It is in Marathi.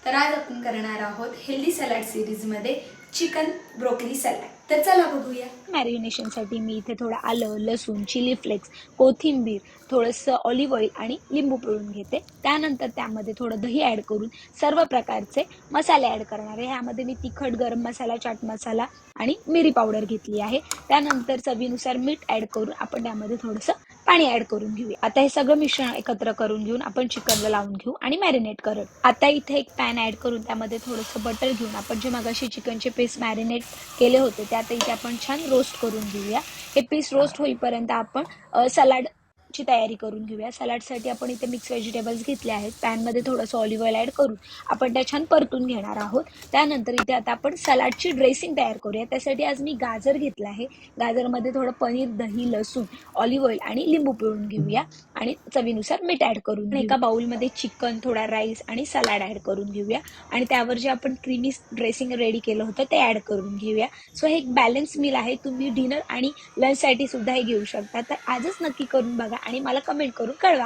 तर आज आपण करणार आहोत हेल्दी सॅलड सिरीजमध्ये चिकन ब्रोकली सॅलड। तर चला बघूया। मॅरिनेशनसाठी मी इथे थोडं आलं, लसूण, चिली फ्लेक्स, कोथिंबीर, थोडंसं ऑलिव्ह ऑइल आणि लिंबू पिळून घेते। त्यानंतर त्यामध्ये थोडं दही ॲड करून सर्व प्रकारचे मसाले ॲड करणार आहे। ह्यामध्ये मी तिखट, गरम मसाला, चाट मसाला आणि मिरी पावडर घेतली आहे। त्यानंतर चवीनुसार मीठ ॲड करून आपण त्यामध्ये थोडंसं पाणी ॲड करून घेऊया। आता हे सगळं मिश्रण एकत्र करून घेऊन आपण चिकनला लावून घेऊ आणि मॅरिनेट करू। आता इथे एक पॅन ॲड करून त्यामध्ये थोडंसं बटर घेऊन आपण जे मगाशी चिकनचे पीस मॅरिनेट केले होते त्यात इथे आपण छान रोस्ट करून घेऊया। हे पीस रोस्ट होईपर्यंत आपण सलाडची तयारी करून घेऊया। सलाडसाठी आपण इथे मिक्स व्हेजिटेबल्स घेतले आहेत। पॅनमध्ये थोडंसं ऑलिव्ह ऑइल ॲड करून आपण त्या छान परतून घेणार आहोत। त्यानंतर इथे आता आपण सलाडची ड्रेसिंग तयार करूया। त्यासाठी आज मी गाजर घेतलं आहे। गाजरमध्ये थोडं पनीर, दही, लसूण, ऑलिव्ह ऑइल आणि लिंबू पिळून घेऊया आणि चवीनुसार मीठ ॲड करून घेऊ। एका बाउलमध्ये चिकन, थोडा राईस आणि सलाड ॲड करून घेऊया आणि त्यावर जे आपण क्रीमी ड्रेसिंग रेडी केलं होतं ते ॲड करून घेऊया। सो हे एक बॅलन्स मील आहे। तुम्ही डिनर आणि लंचसाठी सुद्धा हे घेऊ शकता। तर आजच नक्की करून बघा आणि मला कमेंट करून कळवा।